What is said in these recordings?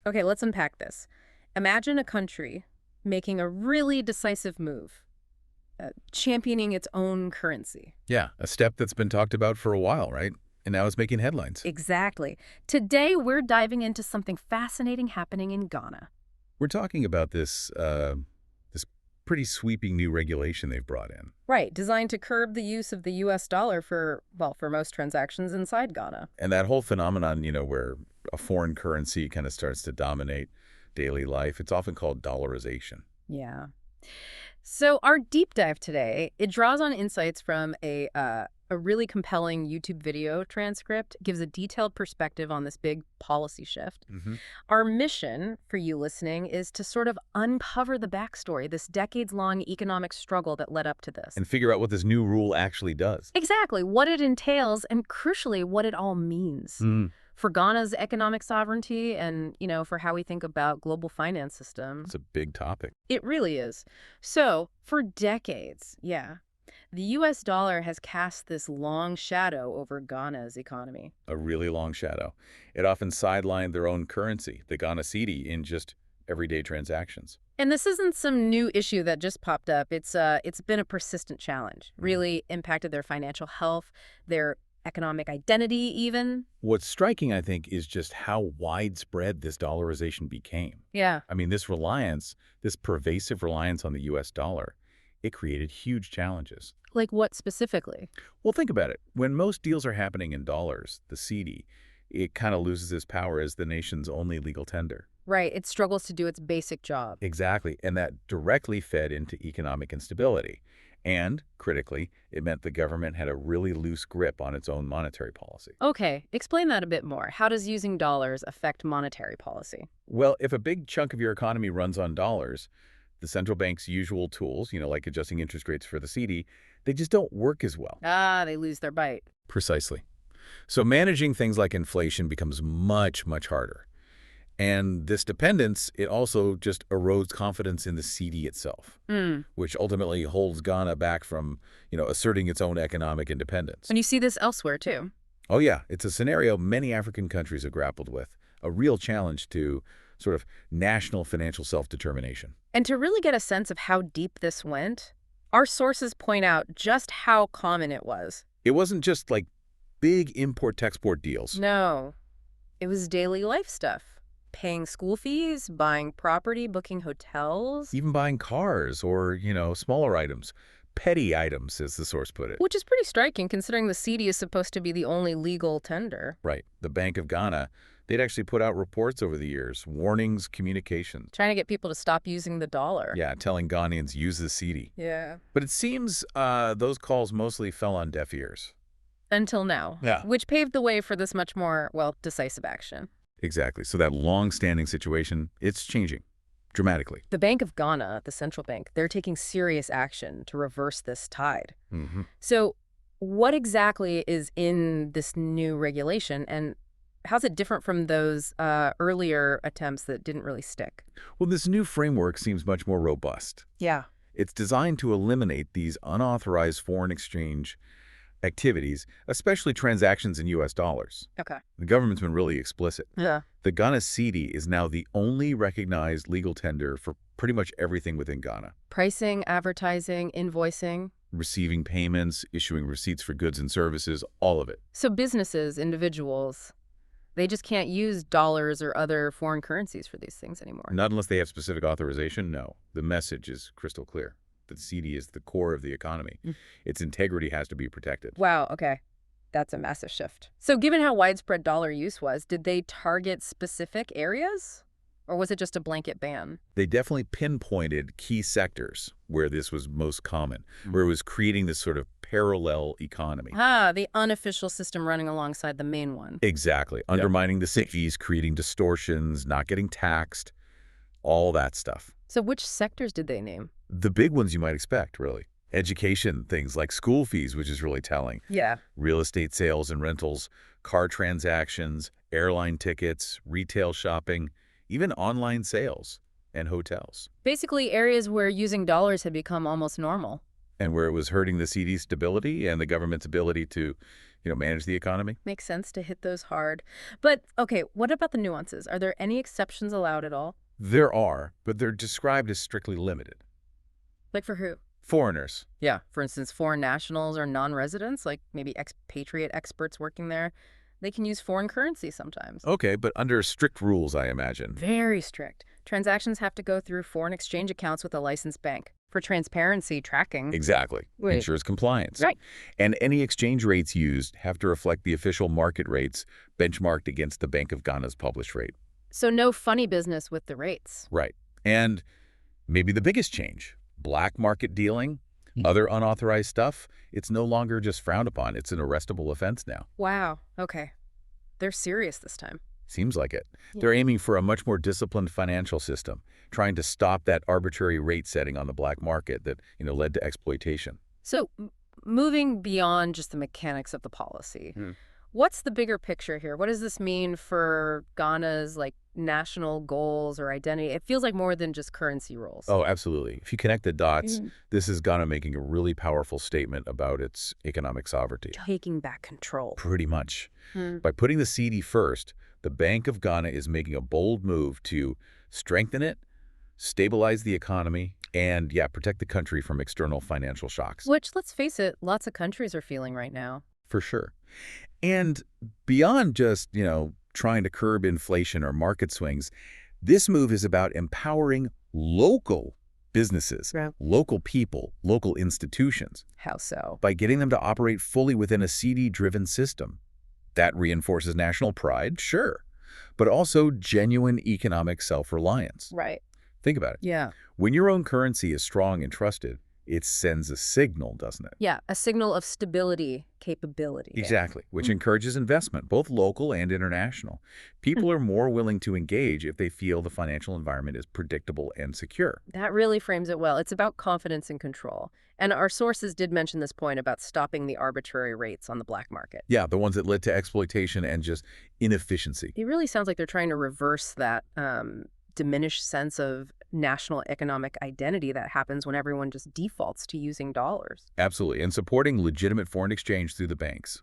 Okay, let's unpack this. Imagine a country making a really decisive move, championing its own currency. Yeah, a step that's been talked about for a while, right? And now it's making headlines. Exactly. Today, we're diving into something fascinating happening in Ghana. We're talking about this pretty sweeping new regulation they've brought in. Right, designed to curb the use of the US dollar for, well, for most transactions inside Ghana. And that whole phenomenon, where a foreign currency kind of starts to dominate daily life, it's often called dollarization. Yeah. So our deep dive today, it draws on insights from a really compelling YouTube video transcript, gives a detailed perspective on this big policy shift. Our mission for you listening is to sort of uncover the backstory, this decades-long economic struggle that led up to this. And figure out what this new rule actually does. Exactly, what it entails and crucially what it all means. For Ghana's economic sovereignty and, for how we think about global finance system. It's a big topic. It really is. So, for decades, the US dollar has cast this long shadow over Ghana's economy. A really long shadow. It often sidelined their own currency, the Ghana cedi, in just everyday transactions. And this isn't some new issue that just popped up. It's been a persistent challenge, really impacted their financial health, their economic identity even. What's striking, I think, is just how widespread this dollarization became. Yeah. I mean, this pervasive reliance on the US dollar, it created huge challenges. Like what specifically? Well, think about it. When most deals are happening in dollars, the cedi, it kind of loses its power as the nation's only legal tender. Right. It struggles to do its basic job. Exactly. And that directly fed into economic instability. And, critically, it meant the government had a really loose grip on its own monetary policy. Okay, explain that a bit more. How does using dollars affect monetary policy? Well, if a big chunk of your economy runs on dollars, the central bank's usual tools, like adjusting interest rates for the cedi, they just don't work as well. They lose their bite. Precisely. So managing things like inflation becomes much, much harder. And this dependence, it also just erodes confidence in the cedi itself, which ultimately holds Ghana back from, asserting its own economic independence. And you see this elsewhere, too. Oh, yeah. It's a scenario many African countries have grappled with, a real challenge to sort of national financial self-determination. And to really get a sense of how deep this went, our sources point out just how common it was. It wasn't just like big import-export deals. No. It was daily life stuff. Paying school fees, buying property, booking hotels. Even buying cars or, smaller items. Petty items, as the source put it. Which is pretty striking considering the cedi is supposed to be the only legal tender. Right. The Bank of Ghana, they'd actually put out reports over the years, warnings, communications. Trying to get people to stop using the dollar. Yeah, telling Ghanaians use the cedi. Yeah. But it seems those calls mostly fell on deaf ears. Until now. Yeah. Which paved the way for this much more, decisive action. Exactly. So that long-standing situation, it's changing dramatically. The Bank of Ghana, the central bank, they're taking serious action to reverse this tide. So what exactly is in this new regulation, and how's it different from those earlier attempts that didn't really stick? Well, this new framework seems much more robust. Yeah. It's designed to eliminate these unauthorized foreign exchange activities, especially transactions in US dollars. Okay. The government's been really explicit. Yeah. The Ghana cedi is now the only recognized legal tender for pretty much everything within Ghana. Pricing, advertising, invoicing. Receiving payments, issuing receipts for goods and services, all of it. So businesses, individuals, they just can't use dollars or other foreign currencies for these things anymore. Not unless they have specific authorization, no. The message is crystal clear. The cedi is the core of the economy. Its integrity has to be protected. Wow, okay. That's a massive shift. So given how widespread dollar use was, did they target specific areas? Or was it just a blanket ban? They definitely pinpointed key sectors where this was most common, where it was creating this sort of parallel economy. The unofficial system running alongside the main one. Exactly. Undermining the cedis, creating distortions, not getting taxed, all that stuff. So which sectors did they name? The big ones you might expect, really. Education, things like school fees, which is really telling. Yeah. Real estate sales and rentals, car transactions, airline tickets, retail shopping, even online sales and hotels. Basically areas where using dollars had become almost normal. And where it was hurting the cedi's stability and the government's ability to, manage the economy. Makes sense to hit those hard. But, okay, what about the nuances? Are there any exceptions allowed at all? There are, but they're described as strictly limited. Like for who? Foreigners. Yeah, for instance, foreign nationals or non-residents, like maybe expatriate experts working there, they can use foreign currency sometimes. Okay, but under strict rules, I imagine. Very strict. Transactions have to go through foreign exchange accounts with a licensed bank for transparency tracking. Exactly. Wait. Ensures compliance. Right. And any exchange rates used have to reflect the official market rates benchmarked against the Bank of Ghana's published rate. So no funny business with the rates. Right. And maybe the biggest change, black market dealing, other unauthorized stuff, it's no longer just frowned upon. It's an arrestable offense now. Wow. Okay. They're serious this time. Seems like it. Yeah. They're aiming for a much more disciplined financial system, trying to stop that arbitrary rate setting on the black market that, led to exploitation. So moving beyond just the mechanics of the policy, what's the bigger picture here? What does this mean for Ghana's national goals or identity? It feels like more than just currency rules. Oh, absolutely. If you connect the dots, this is Ghana making a really powerful statement about its economic sovereignty. Taking back control. Pretty much. By putting the CD first, the Bank of Ghana is making a bold move to strengthen it, stabilize the economy, and, protect the country from external financial shocks. Which, let's face it, lots of countries are feeling right now. For sure. And beyond just, trying to curb inflation or market swings, this move is about empowering local businesses, local people, local institutions. How so? By getting them to operate fully within a CD-driven system. That reinforces national pride, sure, but also genuine economic self-reliance. Right. Think about it. Yeah. When your own currency is strong and trusted, it sends a signal, doesn't it? Yeah, a signal of stability, capability. Exactly, which encourages investment, both local and international. People are more willing to engage if they feel the financial environment is predictable and secure. That really frames it well. It's about confidence and control. And our sources did mention this point about stopping the arbitrary rates on the black market. Yeah, the ones that led to exploitation and just inefficiency. It really sounds like they're trying to reverse that diminished sense of national economic identity that happens when everyone just defaults to using dollars. Absolutely, and supporting legitimate foreign exchange through the banks.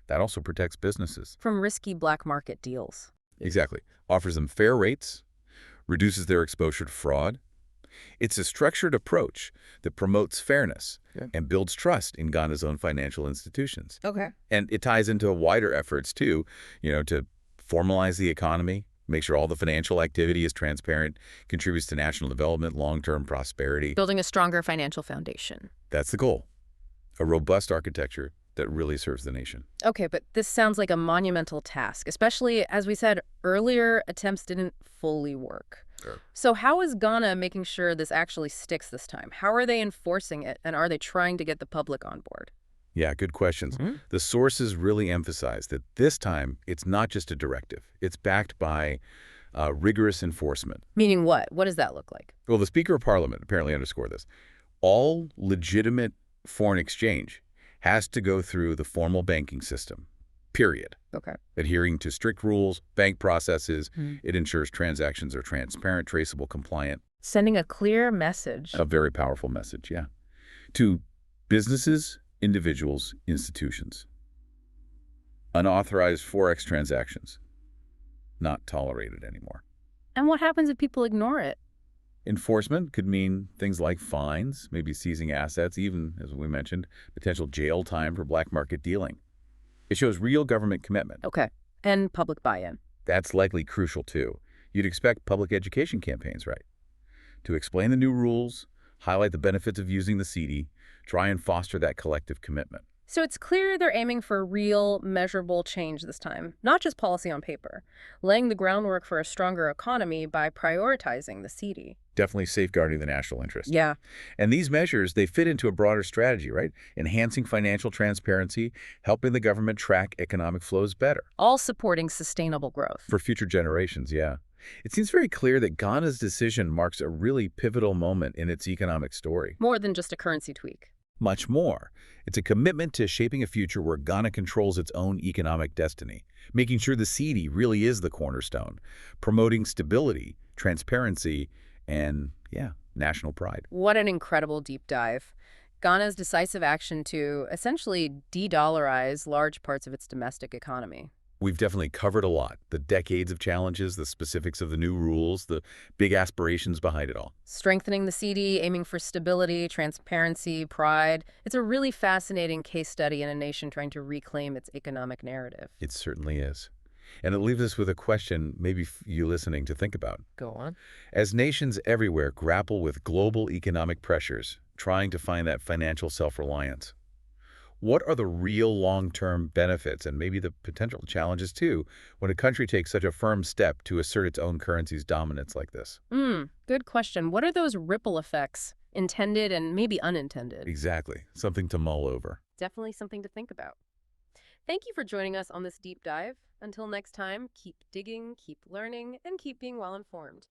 That also protects businesses. From risky black market deals. Exactly. Offers them fair rates, reduces their exposure to fraud. It's a structured approach that promotes fairness and builds trust in Ghana's own financial institutions. Okay. And it ties into wider efforts, too, to formalize the economy, make sure all the financial activity is transparent, contributes to national development, long-term prosperity. Building a stronger financial foundation. That's the goal. A robust architecture that really serves the nation. Okay, but this sounds like a monumental task, especially, as we said earlier, attempts didn't fully work. Sure. So how is Ghana making sure this actually sticks this time? How are they enforcing it, and are they trying to get the public on board? Yeah, good questions. The sources really emphasize that this time it's not just a directive. It's backed by rigorous enforcement. Meaning what? What does that look like? Well, the Speaker of Parliament apparently underscored this. All legitimate foreign exchange has to go through the formal banking system, period. Okay. Adhering to strict rules, bank processes, it ensures transactions are transparent, traceable, compliant. Sending a clear message. A very powerful message, yeah. To businesses, individuals, institutions. Unauthorized Forex transactions, not tolerated anymore. And what happens if people ignore it? Enforcement could mean things like fines, maybe seizing assets, even, as we mentioned, potential jail time for black market dealing. It shows real government commitment. Okay. And public buy-in. That's likely crucial, too. You'd expect public education campaigns, right? To explain the new rules, highlight the benefits of using the CD, try and foster that collective commitment. So it's clear they're aiming for real, measurable change this time, not just policy on paper, laying the groundwork for a stronger economy by prioritizing the CD. Definitely safeguarding the national interest. Yeah. And these measures, they fit into a broader strategy, right? Enhancing financial transparency, helping the government track economic flows better. All supporting sustainable growth. For future generations, yeah. It seems very clear that Ghana's decision marks a really pivotal moment in its economic story. More than just a currency tweak. Much more. It's a commitment to shaping a future where Ghana controls its own economic destiny, making sure the CD really is the cornerstone, promoting stability, transparency, and, national pride. What an incredible deep dive. Ghana's decisive action to essentially de-dollarize large parts of its domestic economy. We've definitely covered a lot. The decades of challenges, the specifics of the new rules, the big aspirations behind it all. Strengthening the CD, aiming for stability, transparency, pride. It's a really fascinating case study in a nation trying to reclaim its economic narrative. It certainly is. And it leaves us with a question maybe you listening to think about. Go on. As nations everywhere grapple with global economic pressures, trying to find that financial self-reliance, what are the real long-term benefits and maybe the potential challenges too when a country takes such a firm step to assert its own currency's dominance like this? Good question. What are those ripple effects, intended and maybe unintended? Exactly. Something to mull over. Definitely something to think about. Thank you for joining us on this deep dive. Until next time, keep digging, keep learning, and keep being well informed.